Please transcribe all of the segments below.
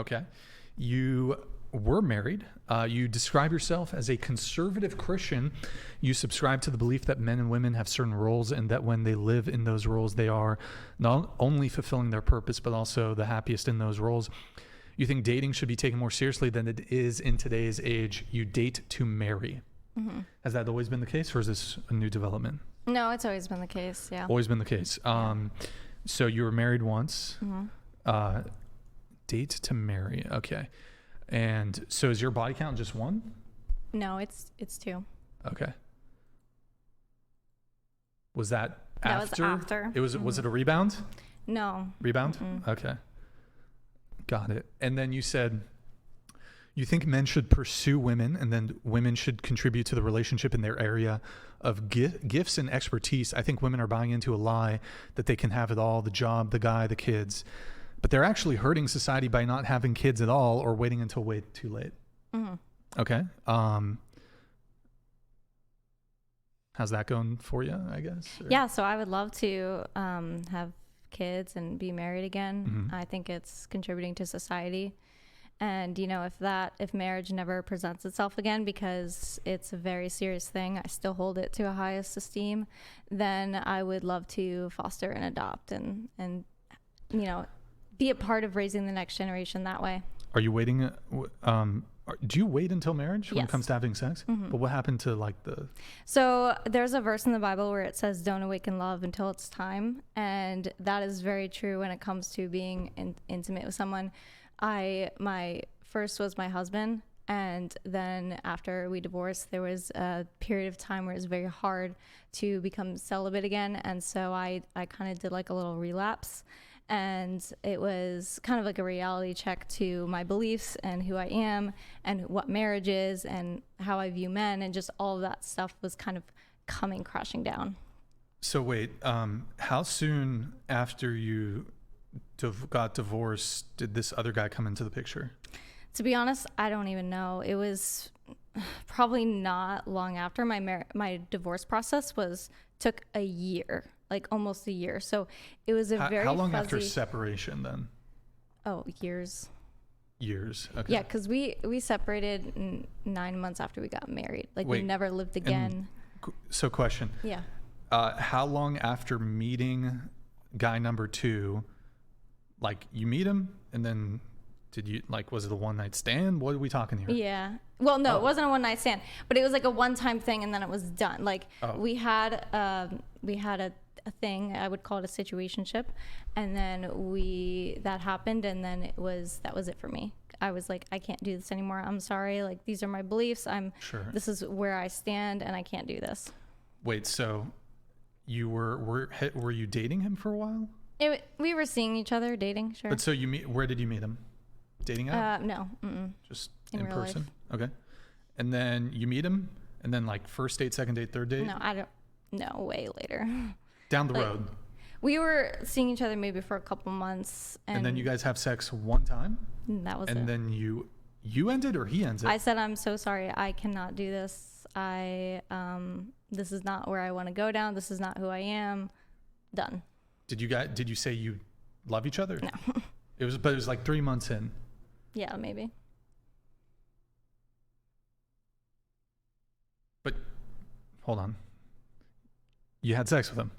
Okay. You were married. You describe yourself as a conservative Christian. You subscribe to the belief that men and women have certain roles, and that when they live in those roles, they are not only fulfilling their purpose, but also the happiest in those roles. You think dating should be taken more seriously than it is in today's age. You date to marry. Mm-hmm. Has that always been the case, or is this a new development? No, it's always been the case. Yeah. Always been the case. So you were married once. Mm-hmm. Date to marry. Okay. And so is your body count just one? No, it's 2. Okay. Was that after? That was after. It was. Mm-hmm. Was it a rebound? No. Rebound? Mm-hmm. Okay. Got it. And then you said you think men should pursue women, and then women should contribute to the relationship in their area of gifts and expertise. I think women are buying into a lie that they can have it all, the job, the guy, the kids. But they're actually hurting society by not having kids at all or waiting until way too late. Mm-hmm. Okay. How's that going for you, I guess? Or? Yeah, so I would love to have kids and be married again. Mm-hmm. I think it's contributing to society. And, if marriage never presents itself again, because it's a very serious thing, I still hold it to a highest esteem, then I would love to foster and adopt and be a part of raising the next generation that way. Are you waiting? Do you wait until marriage when Yes. it comes to having sex? Mm-hmm. But what happened to So there's a verse in the Bible where it says, "Don't awaken love until it's time," and that is very true when it comes to being intimate with someone. My first was my husband, and then after we divorced, there was a period of time where it was very hard to become celibate again, and so I kind of did like a little relapse. And it was kind of like a reality check to my beliefs and who I am and what marriage is and how I view men, and just all of that stuff was kind of coming crashing down. So wait, how soon after you got divorced did this other guy come into the picture? To be honest, I don't even know. It was probably not long after. My divorce process took a year. Like almost a year. So it was a very How long fuzzy... after separation then? Oh, years. Years. Okay. Yeah, because we separated 9 months after we got married. Like we never lived again. So question. Yeah. How long after meeting guy number 2, like you meet him and then did you was it a one night stand? What are we talking here? Yeah. Well, no, It wasn't a one night stand, but it was like a one time thing and then it was done. Like we had a thing, I would call it a situationship, and then that happened, and then that was it for me. I was like, I can't do this anymore. I'm sorry. Like, these are my beliefs. This is where I stand, and I can't do this. Wait, so you were you dating him for a while? We were seeing each other, dating, sure. But so where did you meet him? Dating app? No. Mm-mm. Just in person? Life. Okay. And then you meet him, and then first date, second date, third date? No, I don't. No, way later. Down the road. We were seeing each other maybe for a couple months, and then you guys have sex one time. That was it. And then you ended, or he ends it? I said, I'm so sorry. I cannot do this. This is not where I want to go down. This is not who I am. Done. Did you say you love each other? No. But it was like 3 months in. Yeah, maybe. But hold on. You had sex with him.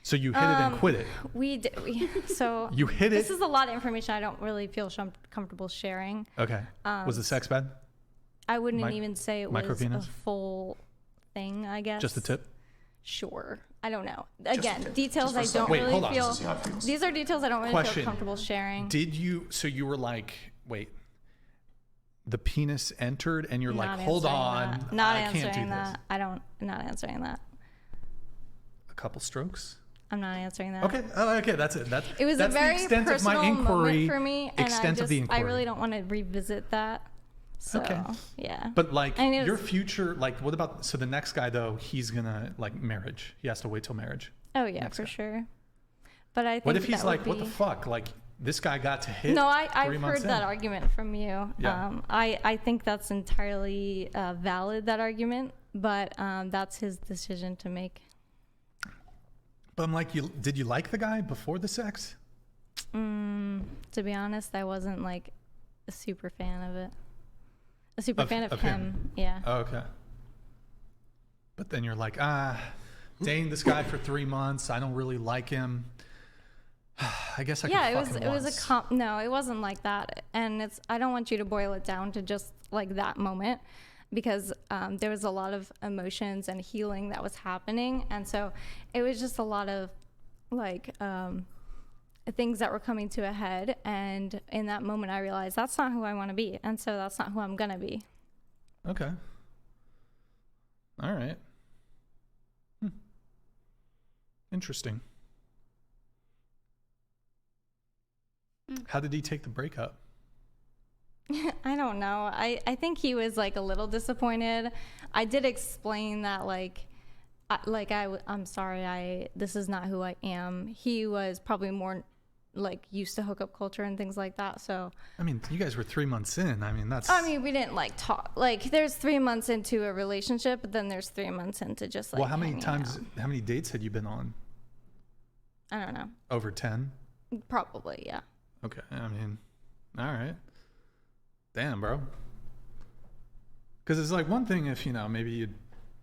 So you hit it and quit it. We did. So you hit it. This is a lot of information I don't really feel comfortable sharing. Okay. Was the sex bad? I wouldn't even say it was penis? a full thing, I guess. Just the tip? Sure. I don't know. Again, details I don't really feel. These are details I don't really feel comfortable sharing. So you were like, wait, the penis entered and you're like, hold on. I can't do this. Not answering that. A couple strokes? I'm not answering that. Okay. Okay. That's it. It was a very personal moment for me, and I really don't want to revisit that. So, okay. Yeah. But your future, what about, so the next guy though, he's gonna marriage. He has to wait till marriage. Oh yeah, for sure. But I think what if he's like, what the fuck? This guy got to hit. No, I've heard that argument from you. Yeah. I think that's entirely valid, that argument, but that's his decision to make. But I'm like, did you like the guy before the sex? to be honest. I wasn't like a super fan of it. A super fan of him. Yeah. Oh, okay. But then you're like, dating this guy for 3 months. I don't really like him. I guess I could fuck him once. No, it wasn't like that. And I don't want you to boil it down to just like that moment, because there was a lot of emotions and healing that was happening. And so it was just a lot of like things that were coming to a head. And in that moment, I realized that's not who I want to be. And so that's not who I'm going to be. Okay. All right. Interesting. How did he take the breakup? I don't know. I think he was like a little disappointed. I did explain that I'm sorry, this is not who I am. He was probably more like used to hookup culture and things like that. So I mean, you guys were 3 months in. I mean, we didn't like talk. Like there's 3 months into a relationship, but then there's 3 months into just like. Well, how many dates had you been on? I don't know. Over 10? Probably, yeah. Okay. I mean, all right. Damn, bro. Because it's like one thing if, maybe you'd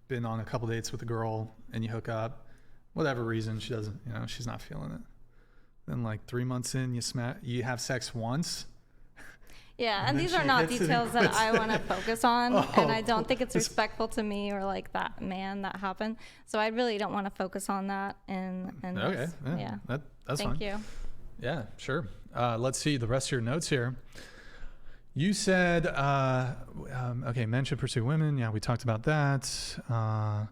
been on a couple dates with a girl and you hook up, whatever reason, she doesn't, she's not feeling it. Then like 3 months in, you have sex once. Yeah, and these are not details that I want to focus on, and I don't think it's respectful to me or like that man that happened. So I really don't want to focus on that. And okay, yeah, that's fine. Thank you. Yeah, sure. Let's see the rest of your notes here. You said, men should pursue women. Yeah, we talked about that.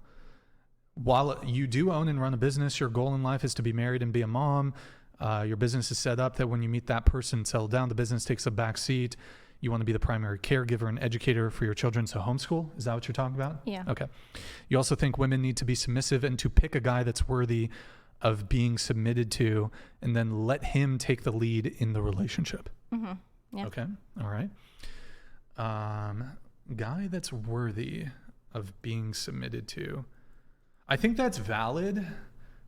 While you do own and run a business, your goal in life is to be married and be a mom. Your business is set up that when you meet that person, settle down, the business takes a back seat. You want to be the primary caregiver and educator for your children, so homeschool. Is that what you're talking about? Yeah. Okay. You also think women need to be submissive and to pick a guy that's worthy of being submitted to, and then let him take the lead in the relationship. Mm-hmm. Yeah. Okay. All right. Guy that's worthy of being submitted to. I think that's valid,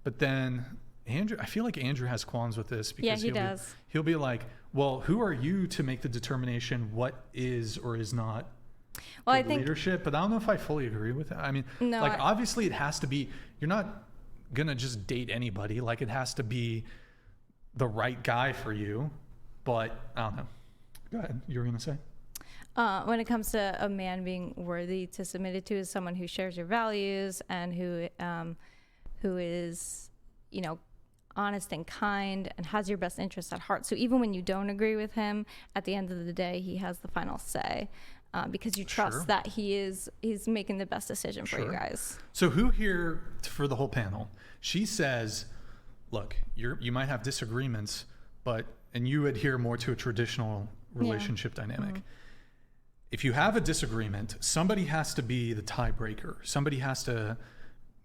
but then Andrew, I feel like Andrew has qualms with this because he does. He'll be like, well, who are you to make the determination what is or is not I think leadership? But I don't know if I fully agree with that. I mean, obviously it has to be, you're not going to just date anybody. Like it has to be the right guy for you, but I don't know. Go ahead. You were going to say? When it comes to a man being worthy to submit it to, is someone who shares your values and who is, honest and kind and has your best interests at heart. So even when you don't agree with him, at the end of the day, he has the final say because you trust that he's making the best decision for you guys. So who here for the whole panel? She says, look, you might have disagreements, and you adhere more to a traditional relationship dynamic. Mm-hmm. If you have a disagreement, somebody has to be the tiebreaker. Somebody has to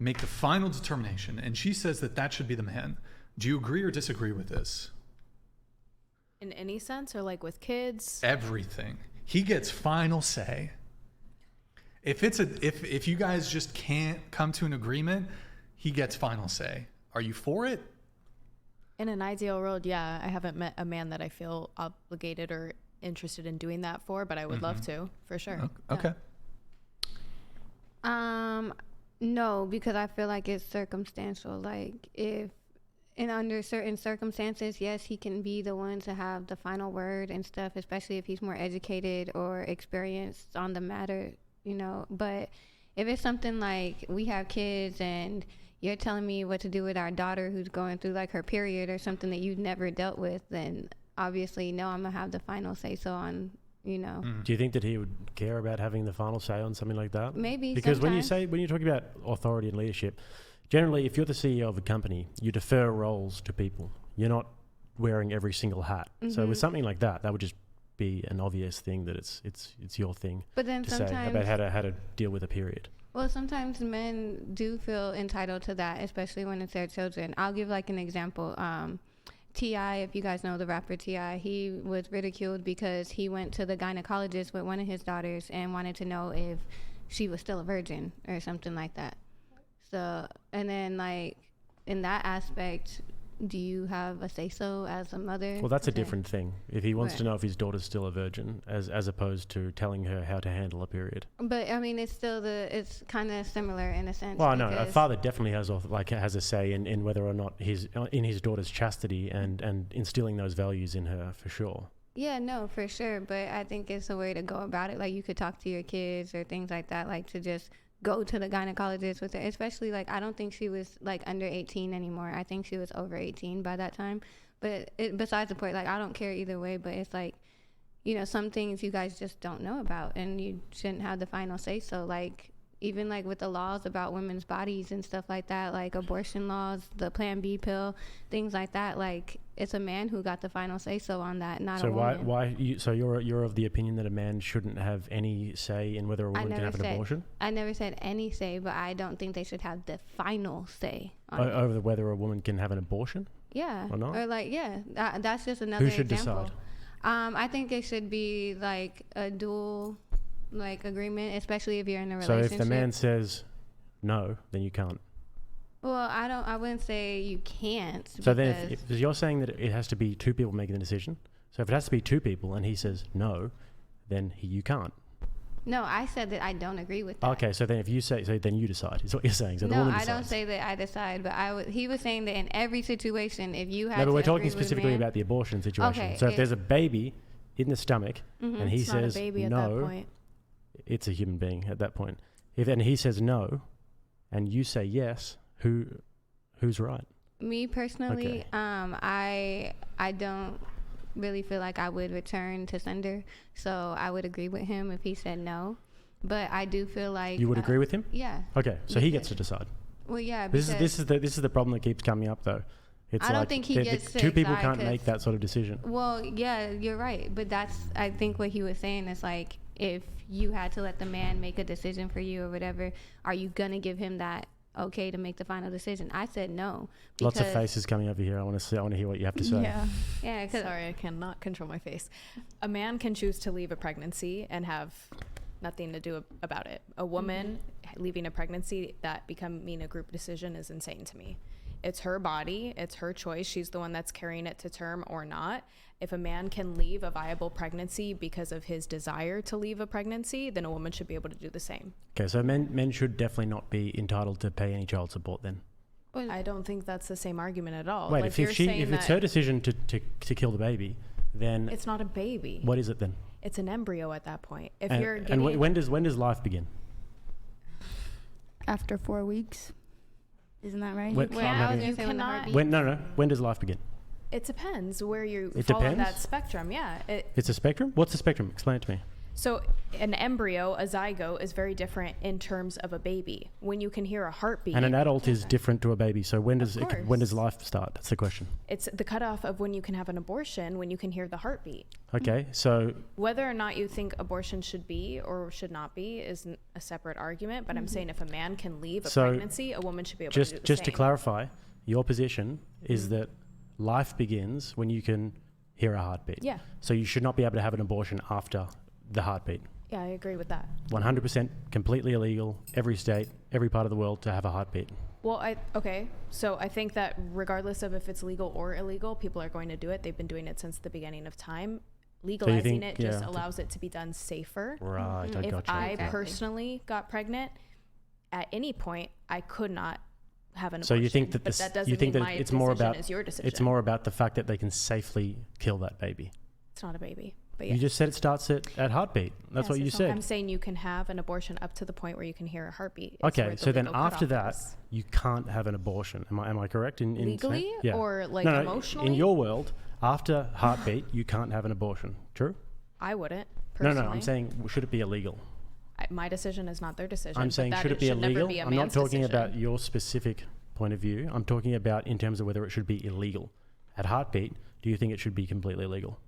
make the final determination. And she says that should be the man. Do you agree or disagree with this? In any sense, or like with kids? Everything. He gets final say. If you guys just can't come to an agreement, he gets final say. Are you for it? In an ideal world, yeah. I haven't met a man that I feel obligated or interested in doing that for, but I would love to, for sure. Okay. No, because I feel like it's circumstantial. Like under certain circumstances, yes, he can be the one to have the final word and stuff, especially if he's more educated or experienced on the matter, But if it's something like we have kids and you're telling me what to do with our daughter who's going through like her period or something that you've never dealt with, then obviously, no, I'm going to have the final say so on, Mm. Do you think that he would care about having the final say on something like that? Maybe. Because sometimes. when you're talking about authority and leadership, generally, if you're the CEO of a company, you defer roles to people. You're not wearing every single hat. Mm-hmm. So with something like that would just be an obvious thing that it's your thing. But then to sometimes say about how to deal with a period. Well, sometimes men do feel entitled to that, especially when it's their children. I'll give like an example. T.I., if you guys know the rapper T.I., he was ridiculed because he went to the gynecologist with one of his daughters and wanted to know if she was still a virgin or something like that. So, and then like in that aspect, do you have a say-so as a mother? Well, that's a Okay. different thing. If he wants to Right. know if his daughter's still a virgin, as opposed to telling her how to handle a period. But I mean, it's still it's kind of similar in a sense. Well, no, a because- father definitely has a say in whether or not in his daughter's chastity and instilling those values in her, for sure. Yeah, no, for sure. But I think it's a way to go about it. Like, you could talk to your kids or things like that, like to just go to the gynecologist with her. Especially, like, I don't think she was like under 18 anymore. I think she was over 18 by that time. But besides the point, like, I don't care either way. But it's like, you know, some things you guys just don't know about, and you shouldn't have the final say. So, like, even like with the laws about women's bodies and stuff like that, like abortion laws, the Plan B pill, things like that, like, it's a man who got the final say so on that, not So a woman. why you're of the opinion that a man shouldn't have any say in whether a woman can have an abortion? I never said any say, but I don't think they should have the final say on it. Over whether a woman can have an abortion? Yeah. Or not? Or like, yeah, that's just another Who should example. decide? I think it should be like a dual like agreement, especially if you're in a So relationship. if the man says no, then you can't. Well, I wouldn't say you can't. So then because- if you're saying that it has to be two people making the decision, so if it has to be two people and he says no, then you can't. no, I said that I don't agree with that. Okay, so then if you say, so then you decide, is what you're saying. So the No, woman I decides. don't say that I decide, but he was saying that in every situation, if you had No, to but we're agree talking with specifically man- about the abortion situation. Okay, So if there's a baby in the stomach Mhm. and he It's not says a baby at no, that point. it's a human being at that point. And he says no, and you say yes, who's right? Me personally, Okay. I don't really feel like I would return to sender, so I would agree with him if he said no. But I do feel like You would agree with him? Yeah. Okay, so he gets to decide. Well, yeah. This Because is the problem that keeps coming up though. It's I don't like think he the gets to two people decide can't 'cause- make that sort of decision. Well, yeah, you're right. But I think what he was saying is like, if you had to let the man make a decision for you or whatever, are you gonna give him that okay to make the final decision? I said no. Lots of because- faces coming over here. I want to hear what you have to say. Yeah. Yeah, because Sorry, I cannot control my face. A man can choose to leave a pregnancy and have nothing to do about it. A woman leaving a pregnancy, that becoming a group decision, is insane to me. It's her body, it's her choice. She's the one that's carrying it to term or not. If a man can leave a viable pregnancy because of his desire to leave a pregnancy, then a woman should be able to do the same. Okay, so men should definitely not be entitled to pay any child support then. I don't think that's the same argument at all. Wait, Like, if you're saying it's that her decision to kill the baby, then it's not a baby. what is it then? It's an embryo at that point. If And, you're and getting when does life begin? After 4 weeks. Isn't that right? When- Well, I'm I was having- gonna say when the cannot- heartbeat- No. When does life begin? it depends where you It fall in depends? that spectrum. Yeah. It's a spectrum? What's the spectrum? Explain it to me. So an embryo, a zygote, is very different in terms of a baby. When you can hear a heartbeat, And an adult is different to a baby. So when does course. life start? That's the question. it's the cutoff of when you can have an abortion, when you can hear the heartbeat. Okay, so Whether or not you think abortion should be or should not be is a separate argument. But I'm saying if a man can leave a So, pregnancy, a woman should be able just to do the just to same. clarify, your position is that life begins when you can hear a heartbeat. Yeah. So you should not be able to have an abortion after the heartbeat. Yeah, I agree with that. 100% completely illegal, every state, every part of the world to have a heartbeat. Well, so I think that regardless of if it's legal or illegal, people are going to do it. They've been doing it since the beginning of time. Legalizing think- it just yeah. allows it to be done safer. Right, I If gotcha. I Exactly. personally got pregnant, at any point I could not have an So abortion. you think that but that doesn't you think mean that my it's more decision about is your decision. it's more about the fact that they can safely kill that baby. It's not a baby. But yeah. You just said it starts at heartbeat. That's what you said. I'm saying you can have an abortion up to the point where you can hear a heartbeat. It's Okay, where the so then legal after cutoff that, is. you can't have an abortion. Am I correct in saying- Legally Yeah. or like No, emotionally? in your world, after heartbeat, you can't have an abortion. True? I wouldn't. No, Personally. I'm saying should it be illegal? My decision is not their decision. I'm but saying that should it be never illegal? be a I'm not man's talking decision. about your specific point of view. I'm talking about in terms of whether it should be illegal. At heartbeat, do you think it should be completely legal?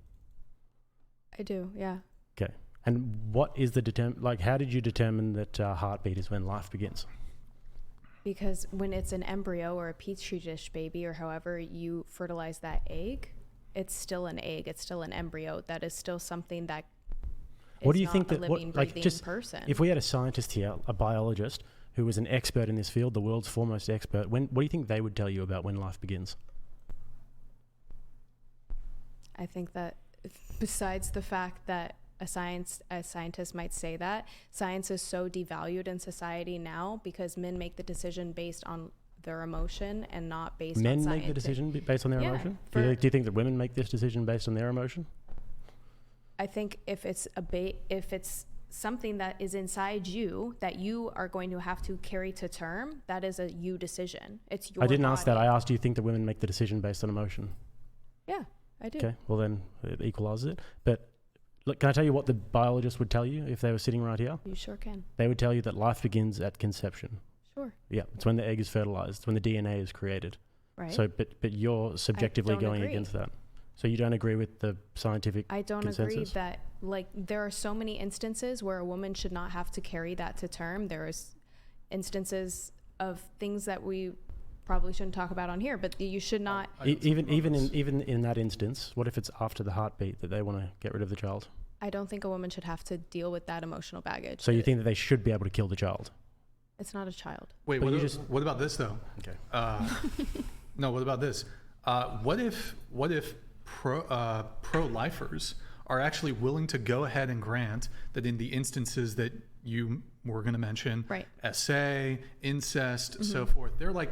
I do, yeah. Okay. And what is how did you determine that heartbeat is when life begins? Because when it's an embryo or a petri dish baby or however you fertilize that egg, it's still an egg. It's still an embryo. That is still something that What is do you not think a that living, breathing person. if we had a scientist here, a biologist who was an expert in this field, the world's foremost expert, what do you think they would tell you about when life begins? I think that besides the fact that a scientist might say that, science is so devalued in society now because men make the decision based on their emotion and not based on Men science. make the decision based on their Yeah, emotion? Do you think that women make this decision based on their emotion? I think if it's if it's something that is inside you that you are going to have to carry to term, that is a you decision. It's your I didn't ask that. I body. asked, do you think that women make the decision based on emotion? Yeah, I do. Okay, well then it equalizes it. But look, can I tell you what the biologist would tell you if they were sitting right here? You sure can. They would tell you that life begins at conception. Sure. Yeah, it's when the egg is fertilized, it's when the DNA is created. Right. So, but you're subjectively don't going agree. against that. So you don't agree with the scientific I don't consensus? agree that, like, there are so many instances where a woman should not have to carry that to term. There's instances of things that we probably shouldn't talk about on here, but you should not. Even in that instance, what if it's after the heartbeat that they want to get rid of the child? I don't think a woman should have to deal with that emotional baggage. So you think that they should be able to kill the child? It's not a child. Wait, But what about this though? Okay. No, what about this? What if pro-lifers are actually willing to go ahead and grant that in the instances that you were going to mention, Right. SA, incest, so forth, they're like,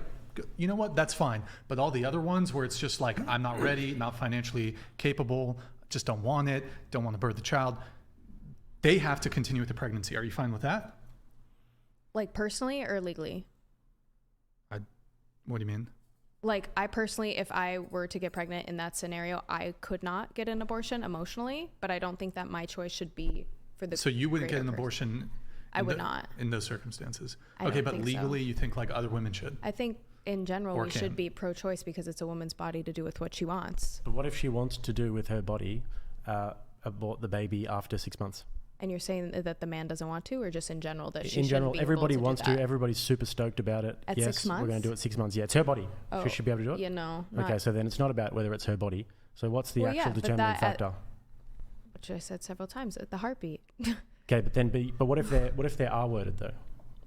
you know what, that's fine. But all the other ones where it's just like, I'm not ready, not financially capable, just don't want it, don't want to birth the child, they have to continue with the pregnancy. Are you fine with that? Like, personally or legally? What do you mean? Like, I personally, if I were to get pregnant in that scenario, I could not get an abortion emotionally, but I don't think that my choice should be for the. So you wouldn't get greater an person. abortion? I would not. In those circumstances. I Okay, don't but think so. legally you think like other women should? I think in general Or we can. should be pro-choice because it's a woman's body to do with what she wants. But what if she wants to do with her body, abort the baby after 6 months? And you're saying that the man doesn't want to, or just in general that she In shouldn't general, be able everybody do wants that? to. Everybody's super stoked about it. At yes, 6 we're going months? to do it 6 months. Yeah, it's her body. Oh, She should be able to do it. Yeah, no. Okay, so then it's not about whether it's her body. So what's the Well, yeah, actual but determining that factor? Which I said several times, the heartbeat. Okay, but what if they're R worded though?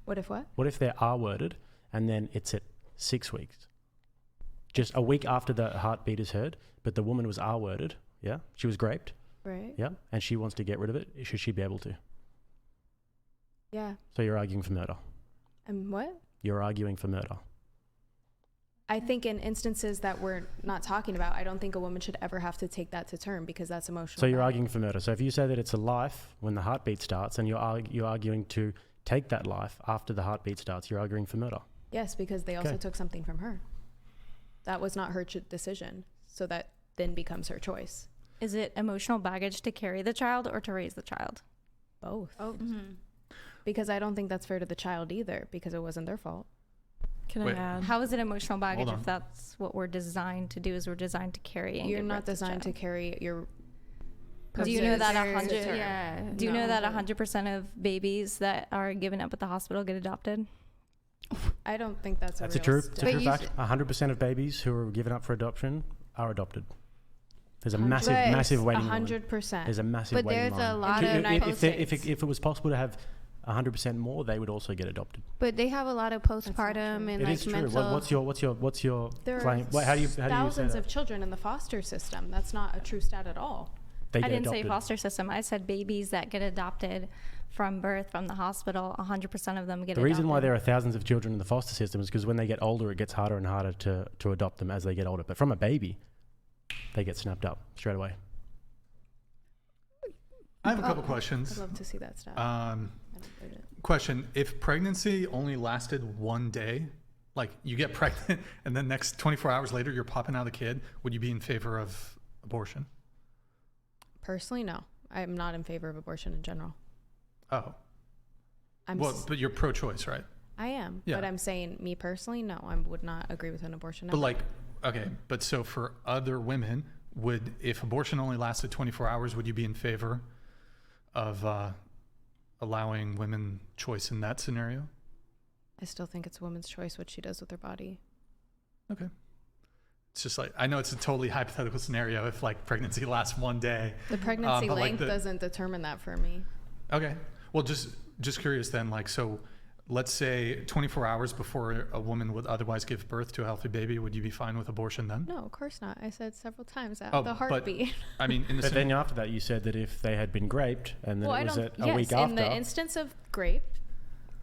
What if what? What if they're R worded and then it's at 6 weeks? Just a week after the heartbeat is heard, but the woman was R worded. Yeah, she was raped. Right? Yeah, and she wants to get rid of it. Should she be able to? Yeah. So you're arguing for murder. And what? You're arguing for murder. I think in instances that we're not talking about, I don't think a woman should ever have to take that to term because that's emotional. So you're baggage. arguing for murder. So if you say that it's a life when the heartbeat starts, and you're arguing to take that life after the heartbeat starts, you're arguing for murder. Yes, because they also Okay. took something from her. That was not her decision. So that then becomes her choice. Is it emotional baggage to carry the child or to raise the child? Both. Oh, Because I don't think that's fair to the child either because it wasn't their fault. can Wait. I add? How is it emotional baggage on. if that's what we're designed to do? Is we're designed to carry and You're give not birth to designed to child? carry your. Do you know that There's- 100? Yeah. Do you know no, that but- 100% of babies that are given up at the hospital get adopted? I don't think that's a That's real a true But you fact. 100% of babies who are given up for adoption are adopted. There's a massive, But- massive waiting line. 100%. There's a massive But waiting there's line. a lot of If it was possible to have 100% more, they would also get adopted. But they have a lot of not postpartum true. and It like is true. mental. What's your There claim? are How do you say thousands that? of children in the foster system. That's not a true stat at all. They I get didn't say adopted. foster system. I said babies that get adopted from birth from the hospital. 100% of them get The adopted. reason why there are thousands of children in the foster system is because when they get older, it gets harder and harder to adopt them as they get older. But from a baby, they get snapped up straight away. I have a couple I'd questions. love to see that stat. I don't get it. Question: if pregnancy only lasted one day, like you get pregnant and then next 24 hours later you're popping out a kid, would you be in favor of abortion? Personally, no. I'm not in favor of abortion in general. Oh, I'm well, but you're pro-choice, right? I am. Yeah. But I'm saying, me personally, no. I would not agree with an abortion. But like, okay, but so for other women, if abortion only lasted 24 hours, would you be in favor of allowing women choice in that scenario? I still think it's a woman's choice what she does with her body. Okay. It's just like, I know it's a totally hypothetical scenario if like pregnancy lasts one day. The pregnancy but like length doesn't determine that for me. Okay. Well, just curious then, like, so let's say 24 hours before a woman would otherwise give birth to a healthy baby, would you be fine with abortion then? No, of course not. I said several times that Oh, the but- heartbeat. I mean, in the But same, then after that, you said that if they had been raped and then Well, it I was don't. a week Yes, in the after. instance of grape,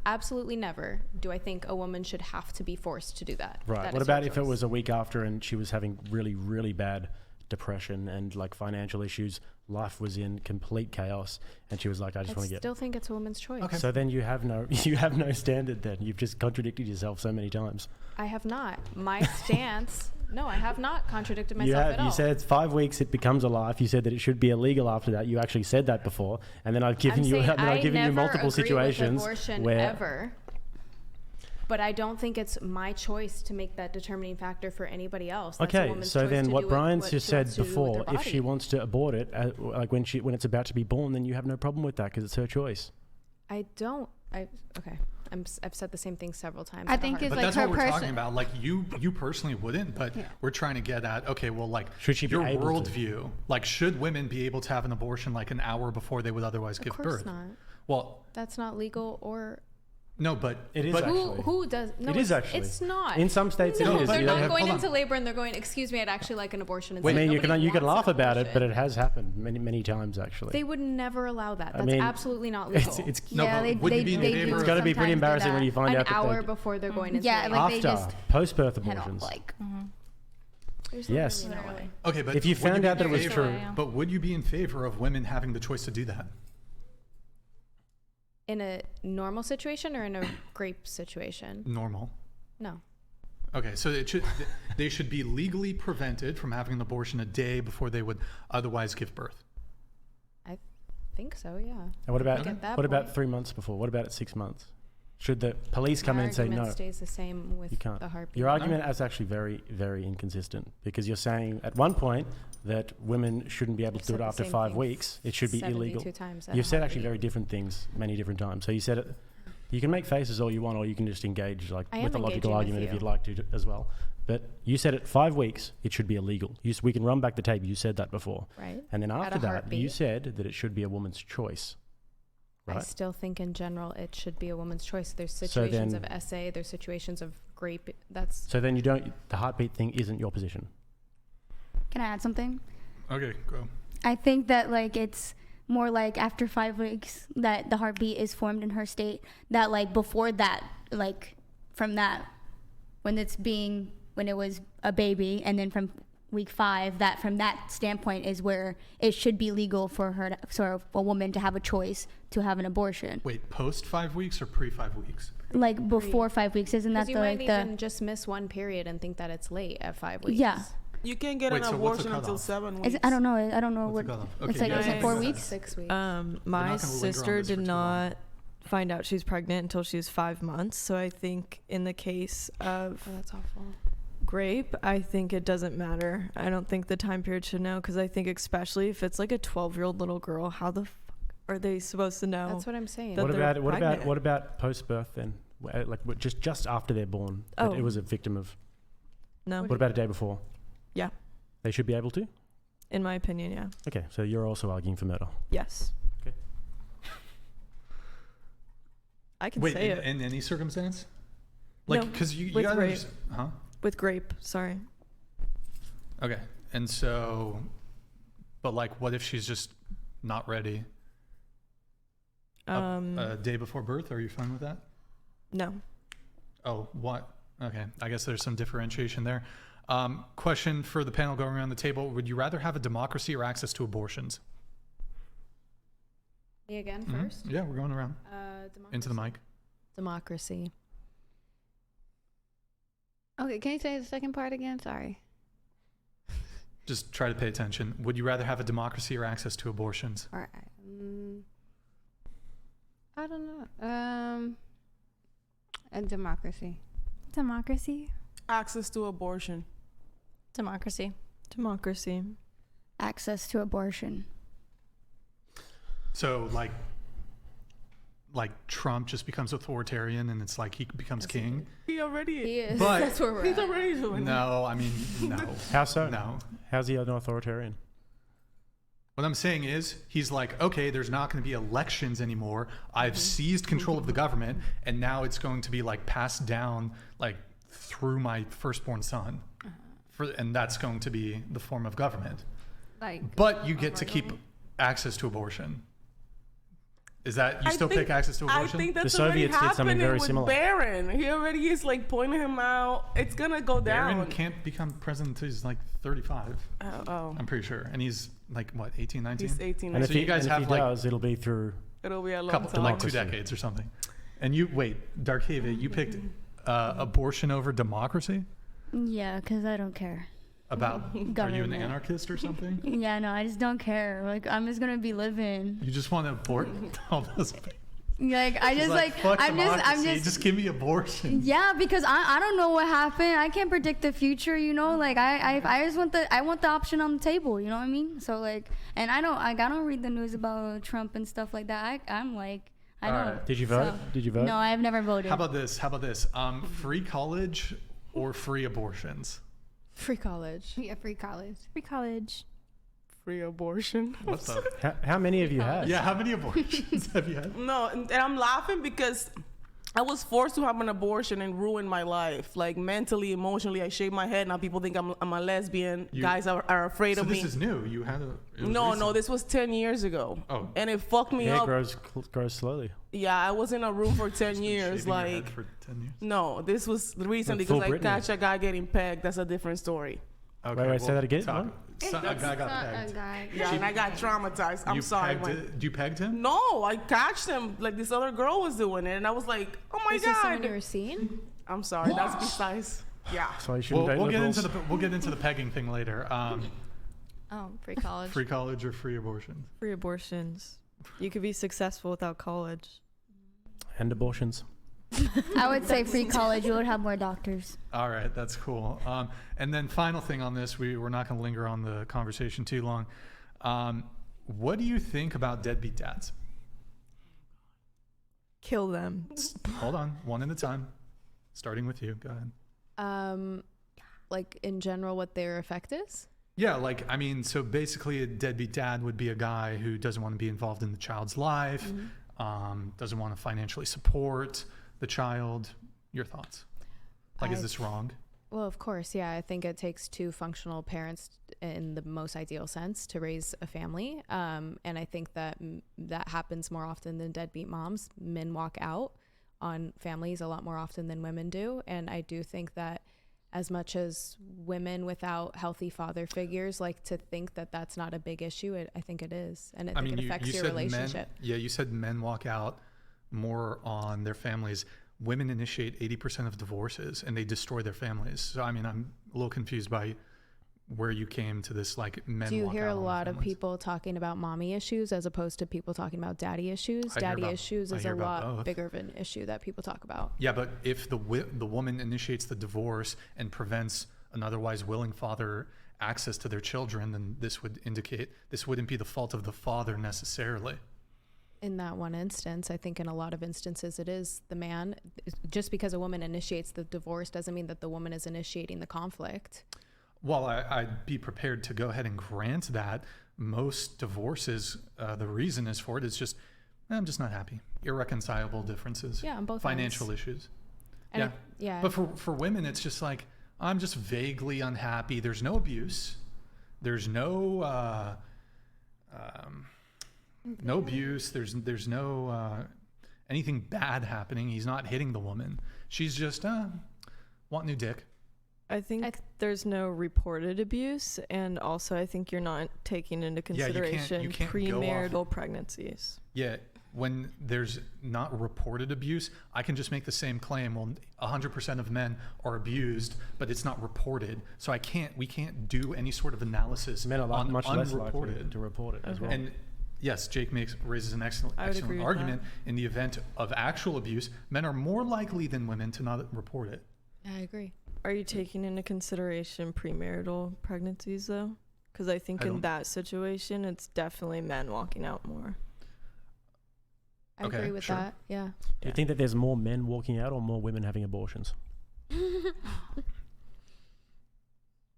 absolutely never do I think a woman should have to be forced to do that. Right. That What is her about if it choice. was a week after and she was having really, really bad depression and like financial issues, life was in complete chaos, and she was like, I just I want to get. still think it's a woman's choice. Okay. So then you have no standard. Then you've just contradicted yourself so many times. I have not. My stance. No, I have not contradicted myself You have. at all. You said it's 5 weeks. It becomes a life. You said that it should be illegal after that. You actually said that before, and then I've given I'm you. saying I've given you never multiple agree with situations abortion where. ever. But I don't think it's my choice to make that determining factor for anybody else. That's a Okay, woman's so choice then to what do Brian's what just she said wants to do with before, her if she body. wants to abort it, like when it's about to be born, then you have no problem with that because it's her choice. I don't. Okay. I've said the same thing several times. I at think heart. it's but like that's her what we're talking person. about. Like you personally wouldn't, but Yeah. we're trying to get at, okay, well, like Should she be your able to? worldview, like should women be able to have an abortion like an hour before they would otherwise Of give course birth? not. Well, That's not legal or. no, but It is but, actually. Who does? No, It is it's- actually. It's not. In some states, no, it is. they're You not don't have- going hold on. into labor and they're going, excuse me, I'd actually like an abortion. It's Wait, I mean, you nobody can wants laugh an about it, but abortion. it has happened many times actually. They would never allow that. That's mean, absolutely not legal. It's No, Yeah, but they- would you be in they favor do it's of got to be pretty sometimes do embarrassing when that. you find an out that hour they, before they're going into Yeah, labor. like they after just post-birth head abortions. off, like There's Yes. literally no way. Okay, but If you would found be out that in it was favor- true. Yeah. But would you be in favor of women having the choice to do that? In a normal situation or in a grape situation? Normal. No. Okay, so they should be legally prevented from having an abortion a day before they would otherwise give birth. I think so, yeah. And what about Like at that what about point- 3 months before? What about at 6 months? Should the police come My in and say argument no? stays the same with You can't. the heartbeat. Your argument is actually very, very inconsistent because you're saying at one point that women shouldn't be able I've to do said it the after same 5 thing weeks. It should be 72 illegal. times at You've a said actually heartbeat. very different things many different times. So you said it. You can make faces all you want, or you can just engage like I am with a logical engaging with argument if you. you'd like to as well. But you said at 5 weeks it should be illegal. We can run back the tape. You said that before, Right. and then At a after that you heartbeat. said that it should be a woman's choice. I Right. still think in general it should be a woman's choice. There's So situations then- of SA, there's situations of grape. That's So then you don't. The heartbeat thing isn't your position. Can I add something? Okay, go. I think that like it's more like after 5 weeks that the heartbeat is formed in her state. That like before that, like from that, when it was a baby, and then from week 5, that from that standpoint is where it should be legal for her, for a woman to have a choice to have an abortion. Wait, post 5 weeks or pre 5 weeks? Like before 5 weeks, isn't that because you the might like the even just miss one period and think that it's late at 5 weeks. yeah? You can't get Wait, an so what's the abortion until cutoff? 7 Is weeks. it, I don't know. I don't know What's what. the cutoff? It's Okay, like you is guys it 4 can- weeks? 6 weeks. We're My not gonna linger on sister this for did too long. not find out she was pregnant until she was 5 months. So I think in the case of Oh, that's awful. grape, I think it doesn't matter. I don't think the time period should know, because I think especially if it's like a 12-year-old little girl, how the fuck are they supposed to know? That's what I'm saying. That What they're about pregnant. what about post birth then? Like just after they're born, that Oh. it was a victim of. No, What about a day before? Yeah. They should be able to. in my opinion, yeah. Okay, so you're also arguing for murder. Yes. Okay. I can Wait, say in, it. in any circumstance? Like, No, because you with gotta rape. huh? With grape, sorry. Okay, and so, but like, what if she's just not ready a day before birth? Are you fine with that? No. Oh, what? Okay, I guess there's some differentiation there. Question for the panel going around the table: would you rather have a democracy or access to abortions? Me again Mhm. first. Yeah, we're going around into the mic. Democracy. okay. Can you say the second part again? Sorry. Just try to pay attention. Would you rather have a democracy or access to abortions? All right. I don't know. A democracy. Democracy. Access to abortion. Democracy. Democracy. Access to abortion. So like Trump just becomes authoritarian and it's like he becomes king. He already He is. But- That's where we're He's at. already doing that. No, I mean no. How so? No. How's he an authoritarian? What I'm saying is, he's like, okay, there's not going to be elections anymore. I've seized control of the government, and now it's going to be like passed down like through my firstborn son, and that's going to be the form of government. Like, But you get to keep access to abortion. Is that you still pick access to abortion? I think that's The already Soviets did something happening very with similar. Barron. He already is like pointing him out. It's gonna go down. Barron can't become president until he's like 35. Oh, I'm pretty sure, and he's like what, 18, 19? he's 18. And So if you guys have he like does, it'll be through. It'll be a long couple, time. like 2 Democracy. decades or something. And you wait, Darkhaven, you picked abortion over democracy. Yeah, because I don't care. About are you an Government. anarchist or something? Yeah, no, I just don't care. Like, I'm just gonna be living. You just want to abort all those. Like, I It's just like, fuck I'm democracy, just. give me abortion. Yeah, because I don't know what happened. I can't predict the future, you know. Like I just want the option on the table. You know what I mean? So like, and I don't read the news about Trump and stuff like that. I'm like, I All know. right. Did you vote? Did you vote? No, I've never voted. How about this? Free college or free abortions? Free college. yeah, free college. Free college. Free abortion. What the? How many have you had? Yeah, how many abortions have you had? No, and I'm laughing because I was forced to have an abortion and ruin my life. Like mentally, emotionally, I shave my head. Now people think I'm a lesbian. Guys are afraid So of this me. is new. You had a. It was No, recent. this was 10 years ago. Oh. And it fucked me Hair up. grows slowly. Yeah, I was in a room for 10 Been years. shaving your head Like, for 10 years. no, this was recently Like full because I Britney. catch a guy getting pegged. That's a different story. Okay, wait, say that again? talk- What? So, a guy got pegged. Yeah, and I got traumatized. I'm You sorry. You pegged him? No, I catched him like this other girl was doing it, and I was like, "Oh my Is this someone you god!" were seeing? I'm sorry. That's besides. Yeah. So you shouldn't date We'll get liberals. into the pegging thing later. Free college. Free college or free abortion? Free abortions. You could be successful without college. And abortions. I would say free college. You would have more doctors. All right, that's cool. And then final thing on this, we're not going to linger on the conversation too long. What do you think about deadbeat dads? Kill them. Hold on, one at a time. Starting with you. Go ahead. Like in general, what their effect is? Yeah, like, I mean, so basically a deadbeat dad would be a guy who doesn't want to be involved in the child's life, doesn't want to financially support the child. Your thoughts? Like, is this wrong? Well, of course, yeah. I think it takes two functional parents in the most ideal sense to raise a family. And I think that that happens more often than deadbeat moms. Men walk out on families a lot more often than women do. And I do think that as much as women without healthy father figures like to think that that's not a big issue, I think it is. And I think it affects your relationship. You said men walk out more on their families. Women initiate 80% of divorces and they destroy their families. So, I mean, I'm a little confused by where you came to this, like, men Do you walk hear out a on lot of families. people talking about mommy issues as opposed to people talking about daddy issues? I hear Daddy about- issues I is hear a about lot both. bigger of an issue that people talk about. Yeah, but if the woman initiates the divorce and prevents an otherwise willing father access to their children, then this would indicate this wouldn't be the fault of the father necessarily. In that one instance, I think in a lot of instances it is the man. Just because a woman initiates the divorce doesn't mean that the woman is initiating the conflict. Well, I'd be prepared to go ahead and grant that most divorces, the reason is for it is just, I'm just not happy. Irreconcilable differences. Yeah, on both Financial ends. issues. And Yeah. But for women, it's just like, I'm just vaguely unhappy. There's no abuse. There's no no abuse. There's no anything bad happening. He's not hitting the woman. She's just want new dick. I think there's no reported abuse, and also I think you're not taking into Yeah, you can't- consideration you can't go premarital pregnancies. Yeah, when there's not reported abuse, I can just make the same claim. Well, 100% of men are abused, but it's not reported. So we can't do any sort of analysis Men are on much less likely unreported. to report it as well. And yes, Jake raises an excellent I would agree with argument. In the event of actual abuse, men are more likely than women to not report it. I agree. Are you taking into consideration premarital pregnancies though? Because I think I in don't- that situation, it's definitely men walking out more. I Okay, agree with sure. that. Yeah. Do you think that there's more men walking out or more women having abortions?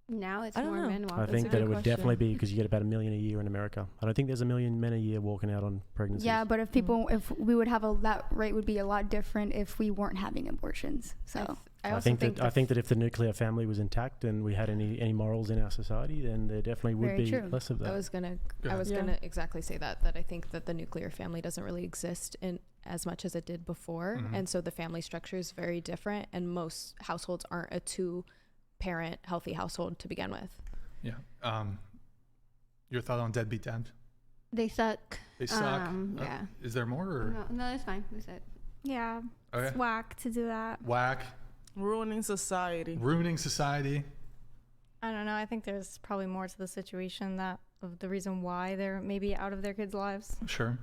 Now it's I don't more know. men I walking. think a that good it would definitely question. be because you get about 1 million a year in America. I don't think there's 1 million men a year walking out on pregnancies. Yeah, but if people, if we would have that rate would be a lot different if we weren't having abortions. So I I also think think that I think that if the nuclear family was intact and we had any morals in our society, then there definitely would Very be true. less of that. I was gonna Yeah. exactly say that I think that the nuclear family doesn't really exist in as much as it did before, Mhm. and so the family structure is very different, and most households aren't a 2-parent healthy household to begin with. Yeah. Your thought on Deadbeat Dad? They suck. They suck. Yeah. Is there more? Or? No, that's fine. That's it. Yeah, Okay. it's whack to do that. Whack. Ruining society. Ruining society. I don't know. I think there's probably more to the situation that of the reason why they're maybe out of their kids' lives. Sure.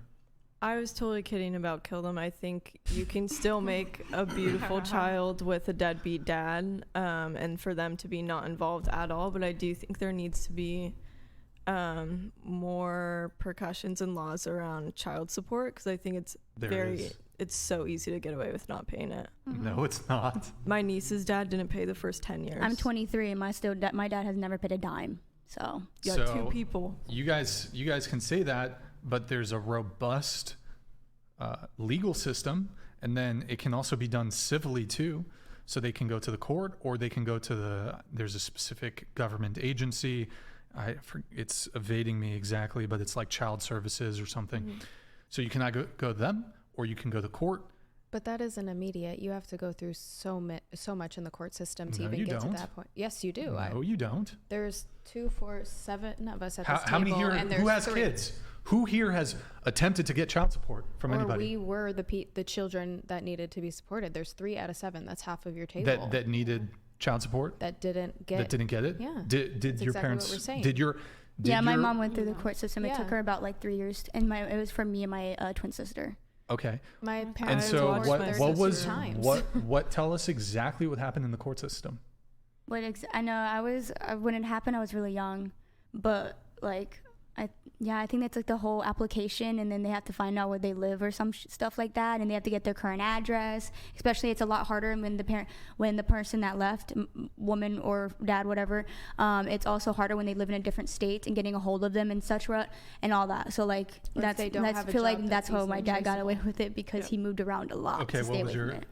I was totally kidding about kill them. I think you can still make a beautiful child with a deadbeat dad, and for them to be not involved at all. But I do think there needs to be more precautions and laws around child support, because I think it's it's so easy to get away with not paying it. No, it's not. My niece's dad didn't pay the first 10 years. I'm 23 and my dad has never paid a dime. So You got two people. You guys can say that, but there's a robust legal system, and then it can also be done civilly too. So they can go to the court, or they can go to there's a specific government agency. It's evading me exactly, but it's like child services or something. Mm-hmm. So you cannot go to them, or you can go to court. But that isn't immediate. You have to go through so much in the court system to No, even you get don't. to that point. Yes, you do. No, you don't. There's 2, 4, 7 of us at this How many table, here? and there's Who has 3. kids? Who here has attempted to get child support from Or anybody? we were the children that needed to be supported. There's 3 out of 7. That's half of your table. that needed child support that didn't get. that didn't get it. Yeah. Did That's your exactly parents? what we're saying. Did yeah, my your- mom went through the court system. It took Yeah. her about like 3 years, and it was for me and my twin sister. Okay. My And parents so watched what? my What was? sister times. What? Tell us exactly what happened in the court system. I know when it happened, I was really young, but like I think that's like the whole application, and then they have to find out where they live or some stuff like that, and they have to get their current address. Especially, it's a lot harder when the person that left, woman or dad, whatever. It's also harder when they live in a different state and getting a hold of them and such and all that. So like Or if they don't that's have a feel like job that's that's how my easily dad got away traceable. with it, because he moved around a lot Okay. to stay What away was from your? it.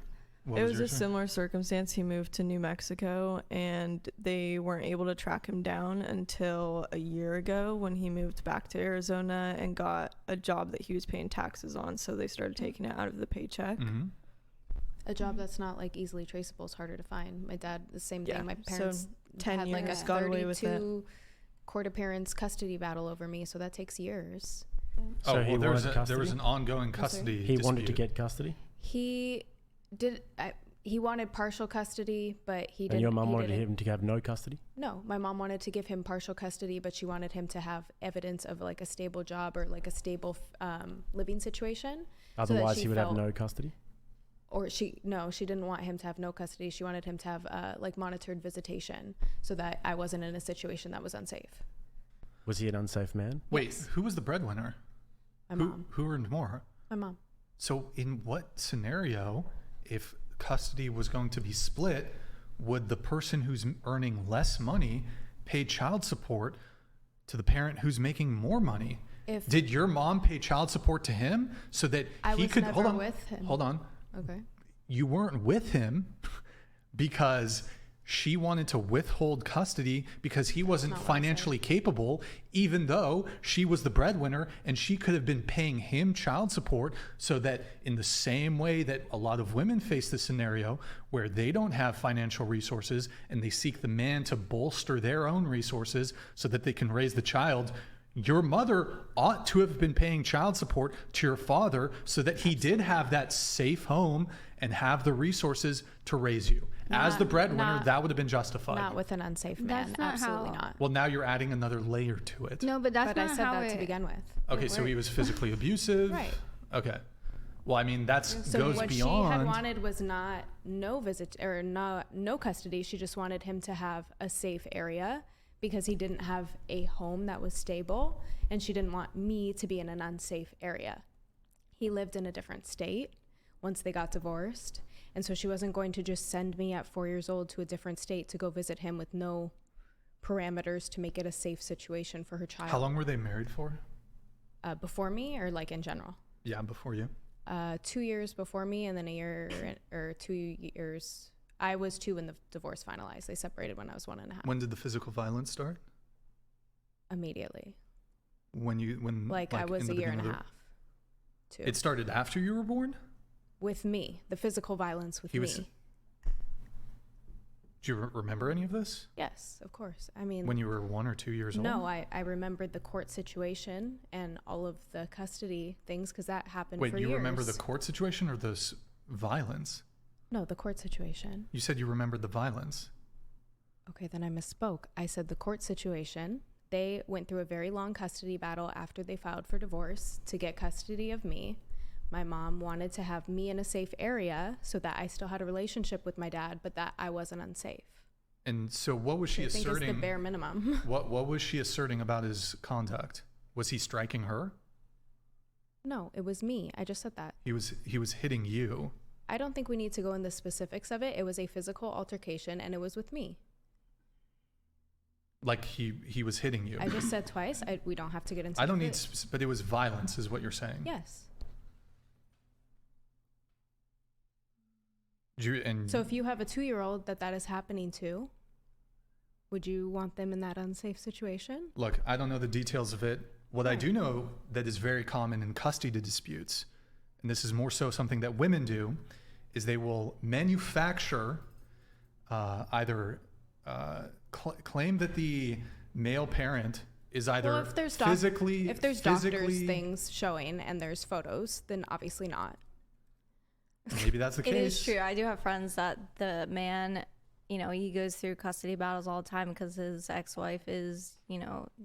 What It was was your a say? similar circumstance. He moved to New Mexico, and they weren't able to track him down until a year ago when he moved back to Arizona and got a job that he was paying taxes on. So they started taking it out of the paycheck. Mm-hmm. A job that's not like easily traceable is harder to find. My dad, the same Yeah, thing. My so parents 10 had like a years, got away with it. 32 court appearance custody battle over me, so that takes years. Oh, So he well, there was wanted an ongoing sorry? custody. He wanted to dispute. get custody, He did. He wanted partial custody, but he didn't. and your mum he wanted didn't- him to have no custody. No, my mom wanted to give him partial custody, but she wanted him to have evidence of like a stable job or like a stable living situation. Otherwise, she he would have felt- no custody. Or she didn't want him to have no custody. She wanted him to have like monitored visitation, so that I wasn't in a situation that was unsafe. Was he an unsafe man? Wait, who was the breadwinner? My mom. Who earned more? My mom. So in what scenario, if custody was going to be split, would the person who's earning less money pay child support to the parent who's making more money? Did your mom pay child support to him so that I he was could never hold on? with him. Hold on. Okay. You weren't with him because she wanted to withhold custody because he wasn't not what I said. financially capable, even though she was the breadwinner, and she could have been paying him child support, so that in the same way that a lot of women face this scenario where they don't have financial resources and they seek the man to bolster their own resources so that they can raise the child, your mother ought to have been paying child support to your father so that he did have that safe home and have the resources to raise you. As the breadwinner, that would have been justified. Not with an unsafe man. That's not Absolutely how- not. Well, now you're adding another layer to it. No, but that's But not I said how that it, to begin with. Okay, so he was physically abusive. Right. Okay. Well, I mean, that's So goes what beyond. she had wanted was not no visit or no custody. She just wanted him to have a safe area because he didn't have a home that was stable, and she didn't want me to be in an unsafe area. He lived in a different state once they got divorced, and so she wasn't going to just send me at 4 years old to a different state to go visit him with no parameters to make it a safe situation for her child. How long were they married for? Before me, or like in general? Yeah, before you. 2 years before me, and then a year or 2 years. I was 2 when the divorce finalized. They separated when I was 1.5. When did the physical violence start? Immediately. When Like I was in a the year and beginning a of half. Too. It started after you were born? With me. The physical violence with He me. was- Do you remember any of this? Yes, of course. I mean, When you were 1 or 2 years old? no, I remembered the court situation and all of the custody things because that happened Wait, for you years. remember the court situation or the violence? No, the court situation. You said you remembered the violence. Okay, then I misspoke. I said the court situation. They went through a very long custody battle after they filed for divorce to get custody of me. My mom wanted to have me in a safe area so that I still had a relationship with my dad, but that I wasn't unsafe. And so what was she I think asserting? is the bare minimum. What was she asserting about his conduct? Was he striking her? No, it was me. I just said that. He was hitting you. I don't think we need to go in the specifics of it. It was a physical altercation and it was with me. Like he was hitting you. I just said twice. We don't have to get into I don't the- need, but it was violence, is what you're saying. Yes. And So if you have a 2-year-old that is happening to, would you want them in that unsafe situation? look, I don't know the details of it. What I do know that is very common in custody disputes, and this is more so something that women do, is they will manufacture either claim that the male parent is either Well, if there's physically doctors things showing and there's photos, then obviously not. Maybe that's the It case. is true. I do have friends that the man, he goes through custody battles all the time because his ex-wife is,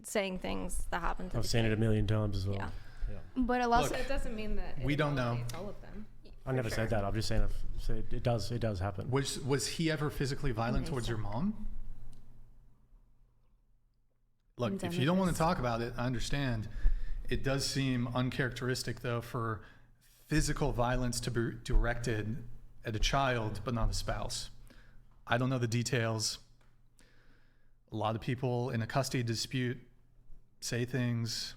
saying things that happen to I've the seen it kid. a million times as well. Yeah. But a lot. Look, It doesn't mean that we don't know. all of them. I never said that. I've just saying it does happen. Was he ever physically violent towards your mom? Look, if you don't want to talk about it, I understand. It does seem uncharacteristic, though, for physical violence to be directed at a child, but not a spouse. I don't know the details. A lot of people in a custody dispute say things.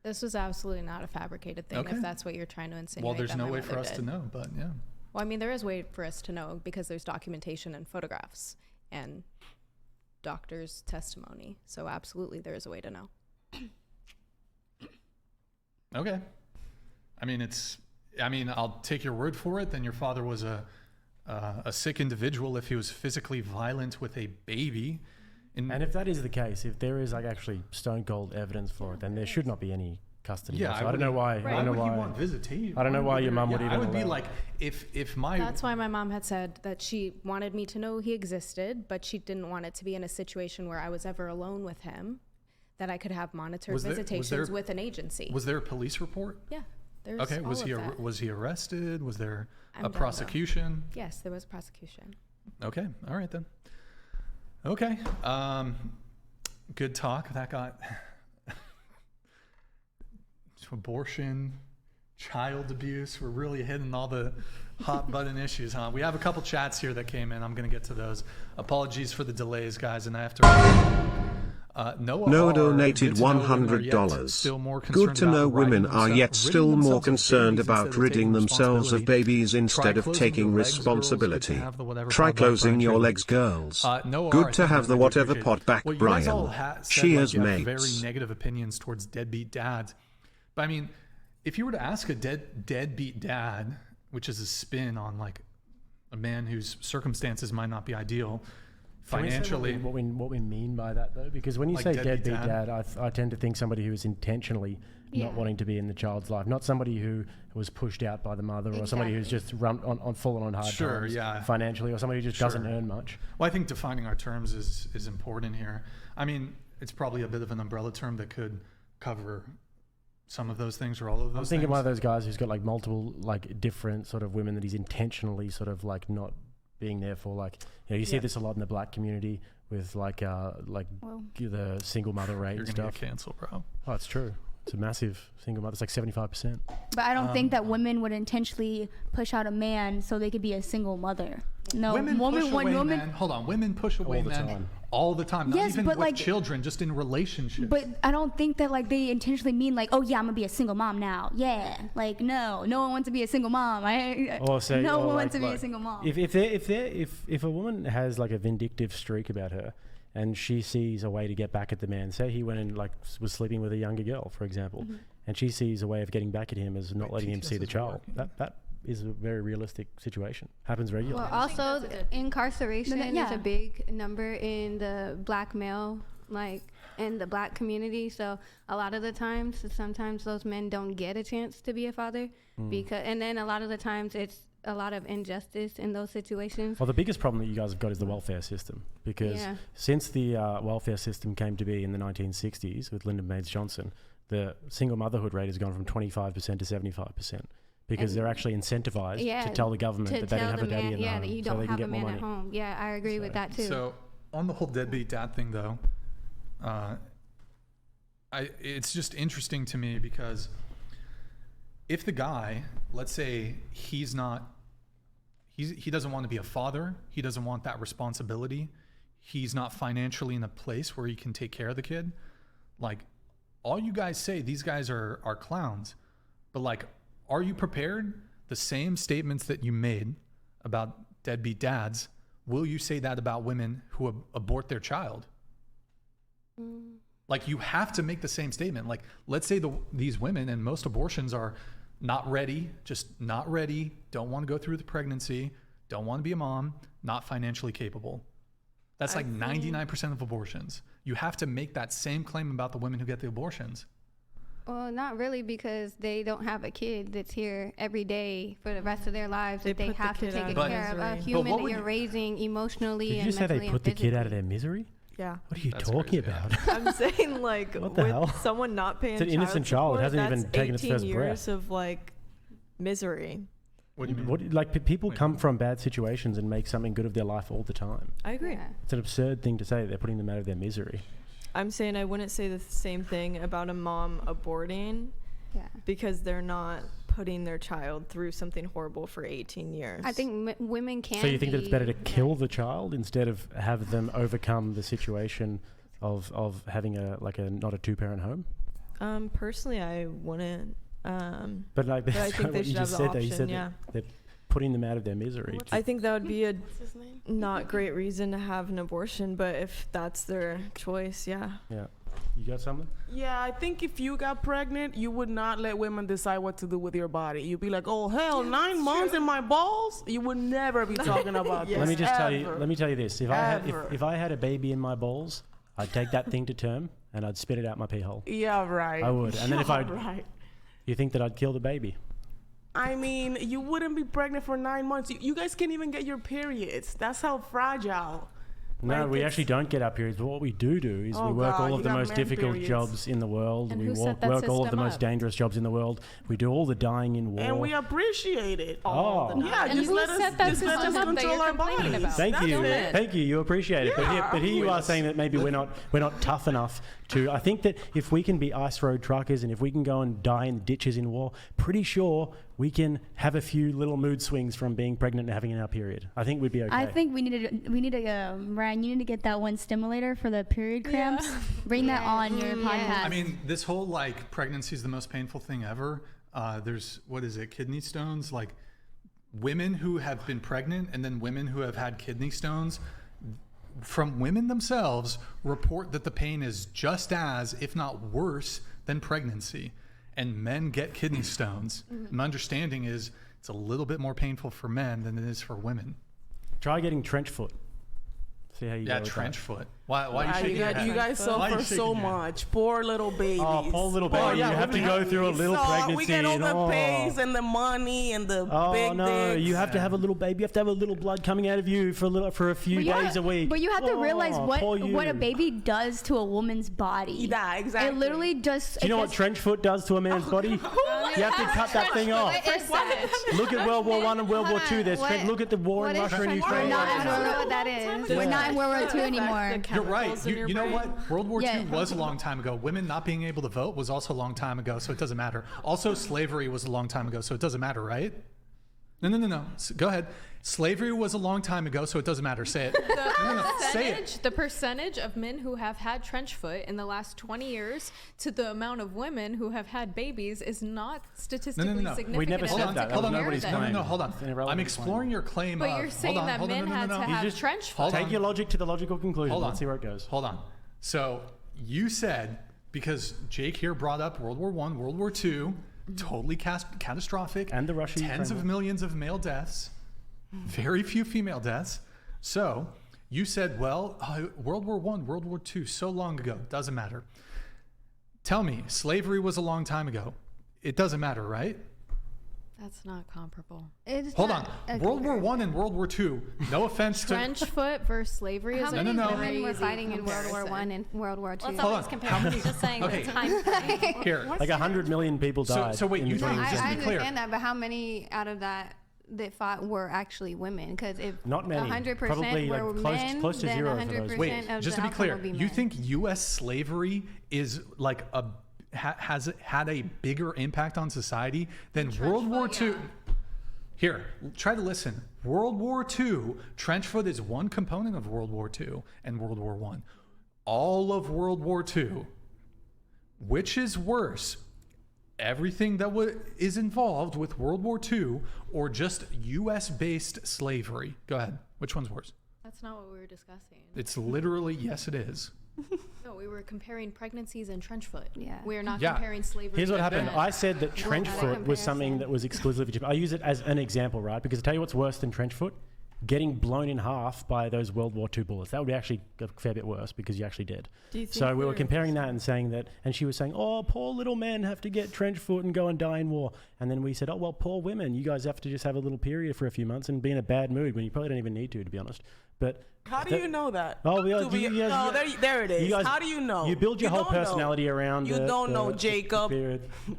This was absolutely not a fabricated thing, Okay. if that's what you're trying to insinuate. Well, there's that no my way for mother us to did. know, but yeah. Well, I mean, there is a way for us to know because there's documentation and photographs and doctor's testimony. So absolutely, there is a way to know. Okay. I'll take your word for it. Then your father was a sick individual if he was physically violent with a baby. And if that is the case, if there is like actually stone cold evidence for it, then there should not be any custody. Yeah, So I don't know why. Right. I don't know Why would why. you want visitation? I don't know why your mum would even I would be allow like, if my That's why my mom had said that she wanted me to know he existed, but she didn't want it to be in a situation where I was ever alone with him, that I could have monitored Was there- visitations with an agency. was there a police report? Yeah. There's Okay, all was of that. was he arrested? Was there I'm a done, though. prosecution? Yes, there was prosecution. Okay, all right then. Okay, good talk. That got abortion, child abuse. We're really hitting all the hot button issues, huh? We have a couple chats here that came in. I'm going to get to those. Apologies for the delays, guys, and I have to. Noah donated $100. Good to know women are yet still more concerned about ridding themselves of babies instead of taking responsibility. Try closing your legs, girls. Good to have the whatever pot back, Brian. Cheers, very mates. negative opinions towards deadbeat dads. But I mean, if you were to ask a deadbeat dad, which is a spin on like a man whose circumstances might not be ideal Can we say financially. what we mean by that though? Because when you Like say deadbeat deadbeat dad? dad, I tend to think somebody who is intentionally Yeah. not wanting to be in the child's life, not somebody who was pushed out by the mother, or somebody who's just fallen on hard Sure, times yeah. financially, or somebody who just Sure. doesn't earn much. Well, I think defining our terms is important here. I mean, it's probably a bit of an umbrella term that could cover some of those things or all of those I'm thinking things. one of those guys who's got like multiple like different sort of women that he's intentionally sort of like not being there for. Like, you see this a lot in the black community with like Well. the single mother rate You're and going to stuff. get canceled, bro. Oh, it's true. It's a massive single mother. It's like 75%. But I don't think that women would intentionally push out a man so they could be a single mother. No, Women push away woman. men. Hold on. Women push away All the men time. all the time. Not Yes, even but, with like, children, just in relationships. But I don't think that like they intentionally mean like, oh yeah, I'm gonna be a single mom now. Yeah, like no one wants to be a single mom. No one wants to be a single mom. If a woman has like a vindictive streak about her, and she sees a way to get back at the man, say he went and like was sleeping with a younger girl, for example, and she sees a way of getting back at him as not letting him see the child. That is a very realistic situation. Happens regularly. Well, also incarceration Yeah. is a big number in the black male, like in the black community. So a lot of the times, sometimes those men don't get a chance to be a father because, and then a lot of the times it's a lot of injustice in those situations. Well, the biggest problem that you guys have got is the welfare system, because since the welfare system came to be in the 1960s with Lyndon Baines Johnson, the single motherhood rate has gone from 25% to 75%. Because they're actually incentivized to tell the government that they don't have a daddy in the home, that you so don't they can have get a more man money. at home. Yeah, I agree with that too. So on the whole deadbeat dad thing, though, it's just interesting to me because if the guy, let's say he doesn't want to be a father, he doesn't want that responsibility, he's not financially in a place where he can take care of the kid, like all you guys say, these guys are clowns, but like, are you prepared? The same statements that you made about deadbeat dads, will you say that about women who abort their child? Like, you have to make the same statement. Like, let's say these women, and most abortions are not ready, just not ready, don't want to go through the pregnancy, don't want to be a mom, not financially capable. That's like 99% of abortions. You have to make that same claim about the women who get the abortions. Well, not really, because they don't have a kid that's here every day for the rest of their lives that they have to take care of. A human that you're raising emotionally and mentally and physically. Did you say they put the kid out of their misery? Yeah. What are you talking about? I'm saying, like, What the with hell? someone not paying It's an innocent child. It hasn't even taken its first 18 breath. years of, like, misery. What do you mean? Like, people come from bad situations and make something good of their life all the time. I agree. Yeah. It's an absurd thing to say that they're putting them out of their misery. I'm saying I wouldn't say the same thing about a mom aborting because they're not putting their child through something horrible for 18 years. I think women can. So you think that it's better to kill the child instead of have them overcome the situation of having not a two-parent home? Personally, I wouldn't. But like But I that's think what they you should just have the said there. You option, said yeah. that they're putting them out of their misery. I think that would be a not great reason to have an abortion, but if that's their choice, yeah. Yeah. You got something? Yeah, I think if you got pregnant, you would not let women decide what to do with your body. You'd be like, oh, hell, 9 months in my balls? You would never be talking about this. Let me just tell you. ever. Let me tell you this: if I had a baby in my balls, I'd take that thing to term and I'd spit it out my pee hole. Yeah, right. I would. And then if Yeah, I, right. you think that I'd kill the baby? I mean, you wouldn't be pregnant for 9 months. You guys can't even get your periods. That's how fragile. No, Like, we it's- actually don't get our periods. But what we do is Oh, we work God, all you of the got most men difficult periods. jobs in the world. And We who set that work all of the system most up? dangerous jobs in the world. We do all the dying in war. And we appreciate it all the Oh. time. Yeah, And just who let us, set that just let system us up that control you're our complaining bodies. about? Thank That's you, it. thank you. You appreciate it, Yeah, but here you are yes. saying that maybe we're not tough enough to. I think that if we can be ice road truckers and if we can go and die in ditches in war, pretty sure we can have a few little mood swings from being pregnant and having our period. I think we'd be okay. I think we need to Ryan, you need to get that one stimulator for the period cramps. Bring that on your podcast. I mean, this whole like pregnancy is the most painful thing ever. There's, what is it, kidney stones? Like women who have been pregnant and then women who have had kidney stones, from women themselves, report that the pain is just as, if not worse, than pregnancy. And men get kidney stones. My understanding is it's a little bit more painful for men than it is for women. Try getting trench foot. See how you go with trench that. foot. Why are you Ah, shaking your head? you guys Why are you suffer shaking so your head? much. Poor little babies. Oh, poor little baby. You have to go through a little pregnancy. We get all the and, pays and the money and the Oh big no! dicks. You have to have a little baby. You have to have a little blood coming out of you for a few days a week. But you have to realize poor what a you. baby does to a woman's body. Yeah, exactly. It literally just. Do you know what trench foot does to a man's body? You have to cut that thing off. Look at World War I and World War II. There's look at the war in Russia and Ukraine. I don't know what that is. We're not in World War II anymore. You're right. You know what? World War Yeah. II was a long time ago. Women not being able to vote was also a long time ago, so it doesn't matter. Also, slavery was a long time ago, so it doesn't matter, right? No. Go ahead. Slavery was a long time ago, so it doesn't matter. Say it. Say it. The percentage of men who have had trench foot in the last 20 years to the amount of women who have had babies is not statistically significant. We never said that. Hold on. Nobody's claim. No, hold on. I'm exploring your claim. But you're saying that men had to have trench foot. Take your logic to the logical conclusion. Hold on. Let's see where it goes. Hold on. So you said, because Jake here brought up World War I, World War II, totally catastrophic. And the Russian tens of millions of male deaths. Very few female deaths. So you said, well, World War I, World War II, so long ago. Doesn't matter. Tell me, slavery was a long time ago. It doesn't matter, right? That's not comparable. Hold on. World War I and World War II, no offense to... Trench foot versus slavery is How many women were fighting in World War I and World War II? Let's always compare. He's just saying the time frame. Here. Like 100 million people died. So wait, you think, just to I be clear... understand that, but how many out of that fought were actually women? Because if not many, 100% probably were like close to then zero 100% for those. Wait, of just the to be outcome clear, would be you men. think U.S. slavery is like has had a bigger impact on society than World War II? Here, try to listen. World War II, trench foot is one component of World War II and World War I. All of World War II, which is worse? Everything that is involved with World War II or just U.S.-based slavery? Go ahead. Which one's worse? That's not what we were discussing. It's literally, yes, it is. No, we were comparing pregnancies and trench foot. Yeah. We're not comparing slavery. Here's what to happened. men. I said that trench foot was something that was exclusively Japan. I use it as an example, right? Because I tell you what's worse than trench foot? Getting blown in half by those World War II bullets. That would be actually a fair bit worse because you actually did. So we were comparing that and saying that, and she was saying, oh, poor little men have to get trench foot and go and die in war. And then we said, oh, well, poor women, you guys have to just have a little period for a few months and be in a bad mood when you probably don't even need to be honest. But how do you know that? Oh, yeah, there it is. Guys, how do you know? You build your whole don't know. personality around You don't know, Jacob.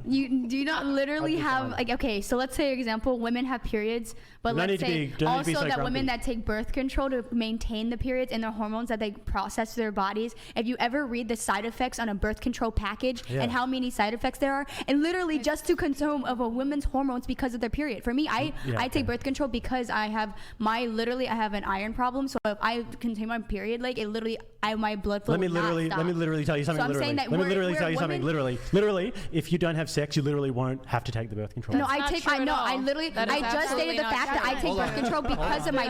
You do not literally have, like, okay, so let's say, example, women have periods, but let's say also that women that take birth control to maintain the periods and their hormones that they process through their bodies. If you ever read the side effects on a birth control package and how many side effects there are, and literally just to consume of a woman's hormones because of their period. For me, I take birth control because I have I have an iron problem. So if I contain my period, like it literally, my blood flow. Let me literally tell you something. So I'm saying that let me literally tell you something. Literally, if you don't have sex, you literally won't have to take the birth control. No, I just stated the fact that I take birth control because of my